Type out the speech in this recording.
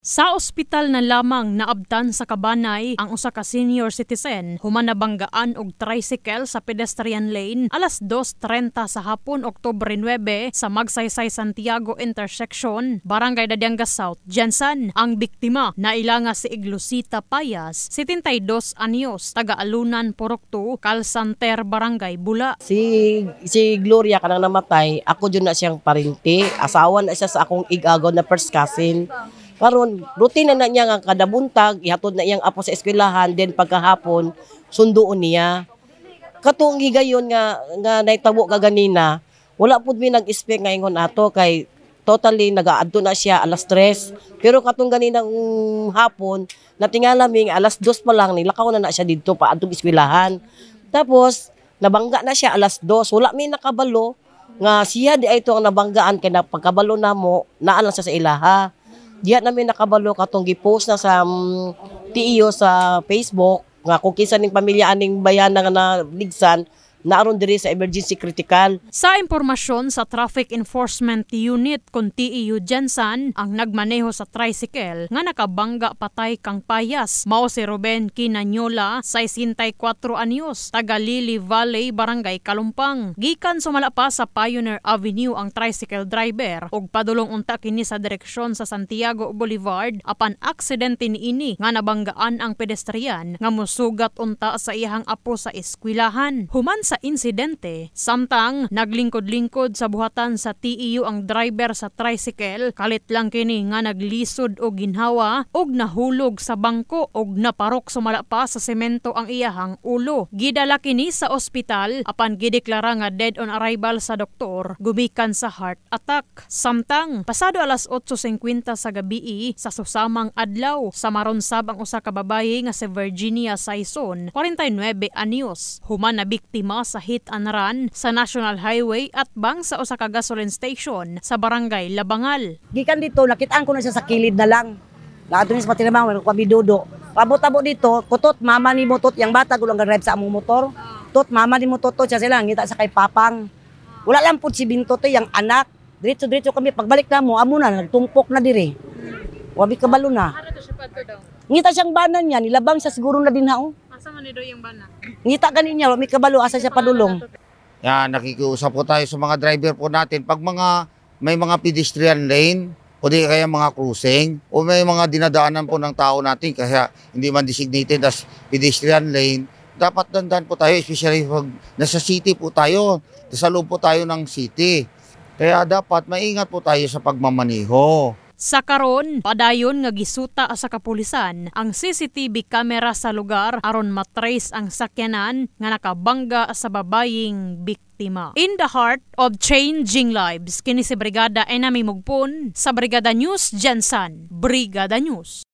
Sa ospital na lamang naabtan sa Kabanay ang usa ka senior citizen human nabanggaan og tricycle sa pedestrian lane alas 2:30 sa hapon Oktubre 9 sa Magsaysay Santiago intersection, Barangay Dadianga South, Jensan. Ang biktima nailanga si Iglusita Payas, 72 anyos, taga Alunan, Purok 2, Calsanter, Barangay Bula. Si Gloria kanang namatay, ako jud na siyang parinti. Asawa na siya sa akong igagaw na first cousin. Karon routine na niya nga kada buntag ihatod na iyang apo sa eskwelahan, then pagkahapon sunduon niya. Katong higayon nga naitabo ka ganina, wala pud mi nag-expect nga ingon ato kay totally nagaadto na siya alas 3. Pero katong ganinang hapon natingala mi alas 2 pa lang nilakaw na siya didto pa adtong eskwelahan. Tapos nabangga na siya alas 2. Wala mi nakabalo nga siya di ay ito ang nabanggaan kay pagkabalo namo naa lang siya sa ilaha. Diya namin nakabalo katong gipost na sa TIO sa Facebook nga kung kinsa ning pamilya aning bayan nga naligsan naaron diri sa emergency critical. Sa impormasyon sa Traffic Enforcement Unit kun TEU Jensan, ang nagmaneho sa tricycle nga nakabangga patay kang Payas mao si Ruben Quinanyola, 64 anyos, taga Lily Valley, Barangay Kalumpang. Gikan sumala pa sa Pioneer Avenue ang tricycle driver ug padulong unta kini sa direksyon sa Santiago Boulevard apan aksidente niini nga nabanggaan ang pedestrian nga mosugat unta sa iyang apo sa eskwelahan. Human sa insidente, samtang naglingkod-lingkod sa buhatan sa TEU ang driver sa tricycle, kalit lang kini nga naglisod o ginhawa og nahulog sa bangko og naparok sumala pa sa semento ang iyahang ulo. Gidala kini sa ospital apan gideklara nga dead on arrival sa doktor gumikan sa heart attack. Samtang pasado alas 8:50 sa gabi sa susamang adlaw sa maronsab ang usa ka babaye nga si Virginia Saison, 49 anyos, human na biktima sa hit and run sa National Highway at bang sa usa ka gasoline station sa Barangay Labangal. Gikan dito nakitaan ko na siya sa kilid na lang. Naadto ni sa patilamang ko bidudo. Pabot-abot dito, kutot mama ni motot yang bata gulang drive sa among motor. Tot mama ni motot siya sila ngita sa kay papang. Wala lang pud si Bintot yang anak. Diretso kami pagbalik na mo amo na nagtumpok na diri. Wabi kabalo na. Ngita siyang banan niya nilabang siya siguro na dinhao. Asa man nido yung bana? Ngita ganin niya may kabalo asa siya padulong. Yan, nakikiusap po tayo sa mga driver po natin. Pag may mga pedestrian lane, o di kaya mga cruising, o may mga dinadaanan po ng tao natin, kaya hindi man designated as pedestrian lane, dapat dandan po tayo, especially pag nasa city po tayo, sa loob po tayo ng city. Kaya dapat maingat po tayo sa pagmamaneho. Sa karon, padayon nga gisuta sa kapulisan ang CCTV camera sa lugar aron matrace ang sakyanan nga nakabangga sa babayeng biktima. In the heart of changing lives, kini si Brigada Enami Mugpon sa Brigada News Jensan. Brigada News.